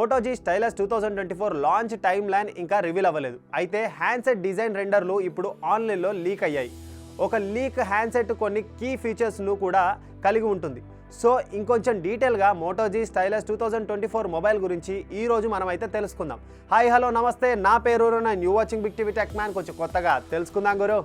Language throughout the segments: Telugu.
Moto G Stylus 2024 launch timeline ఇంకా రివీల్ అవ్వలేదు. అయితే హ్యాండ్సెట్ డిజైన్ రెండర్లు ఇప్పుడు ఆన్లైన్లో లీక్ అయ్యాయి. ఒక లీక్ హ్యాండ్సెట్ కొన్ని కీ ఫీచర్స్ను కూడా కలిగి ఉంటుంది. సో ఇంకొంచెం డీటెయిల్గా మోటో జీ స్టైలస్ 2024 మొబైల్ గురించి ఈరోజు మనమైతే తెలుసుకుందాం. హాయ్ హలో నమస్తే, నా పేరు new watching Big TV tech man. కొంచెం కొత్తగా తెలుసుకుందాం గురు.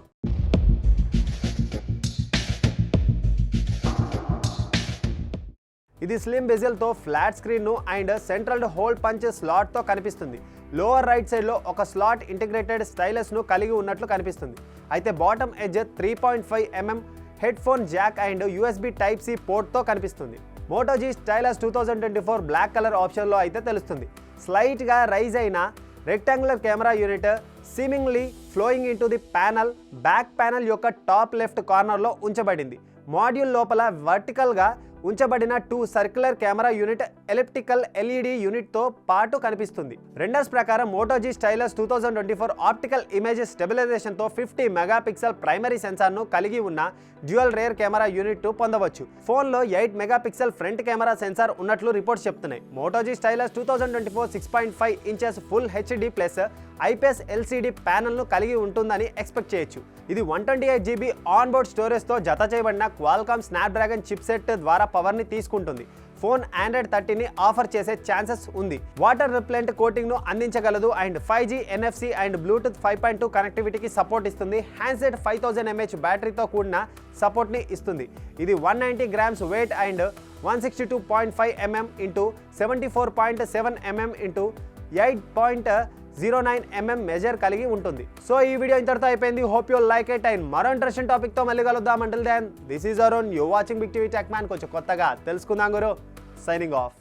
ఇది స్లిమ్ బెజెల్తో ఫ్లాట్ స్క్రీన్ను అండ్ సెంట్రల్ హోల్ పంచ్ స్లాట్తో కనిపిస్తుంది. లోవర్ రైట్ సైడ్లో ఒక స్లాట్ ఇంటిగ్రేటెడ్ స్టైలస్ను కలిగి ఉన్నట్లు కనిపిస్తుంది. అయితే bottom edge 3.5 mm headphone jack and USB Type-C పోర్ట్తో కనిపిస్తుంది. Moto G Stylus 2024 black colour ఆప్షన్లో అయితే తెలుస్తుంది. స్లైట్గా రైజ్ అయిన rectangular camera unit seemingly flowing into the panel back panel యొక్క టాప్ లెఫ్ట్ కార్నర్లో ఉంచబడింది. మాడ్యూల్ లోపల వర్టికల్గా ఉంచబడిన 2 circular camera unit elliptical LED యూనిట్తో పాటు కనిపిస్తుంది. రెండర్స్ ప్రకారం Moto G Stylus 2024 optical image స్టెబిలైజేషన్తో 50 మెగాపిక్సెల్ ప్రైమరీ సెన్సార్ను కలిగి ఉన్న డ్యూయల్ రేర్ కెమెరా యూనిట్ పొందవచ్చు. ఫోన్లో 8 మెగాపిక్సెల్ ఫ్రంట్ కెమెరా సెన్సార్ ఉన్నట్లు రిపోర్ట్స్ చెప్తున్నాయి. Moto G Stylus 2024 6.5 inches full HD plus IPS LCD ప్యానల్ను కలిగి ఉంటుందని ఎక్స్పెక్ట్ చేయొచ్చు. ఇది 128 GB ఆన్బోర్డ్ స్టోరేజ్తో జత చేయబడిన క్వాల్కామ్ స్నాప్డ్రాగన్ చిప్సెట్ ద్వారా పవర్ని తీసుకుంటుంది. ఫోన్ Android 13ని ఆఫర్ చేసే ఛాన్సెస్ ఉంది. వాటర్ రిప్లెంట్ కోటింగ్ను అందించగలదు and 5G NFC and Bluetooth 5.2 కనెక్టివిటీకి సపోర్ట్ ఇస్తుంది. హ్యాండ్సెట్ 5000 mAh బ్యాటరీతో కూడిన సపోర్ట్ని ఇస్తుంది. ఇది 190 grams weight and 162.5 mm × 74.7 mm × 8.09 mm measure కలిగి ఉంటుంది. సో ఈ వీడియో ఇంతటితో అయిపోయింది. Hope you like it and మరో ఇంట్రెస్టింగ్ టాపిక్తో మళ్ళీ కలుద్దాం. Until then this is Arun, you watching Big TV tech man. కొంచెం కొత్తగా తెలుసుకుందాం గురు. Signing off.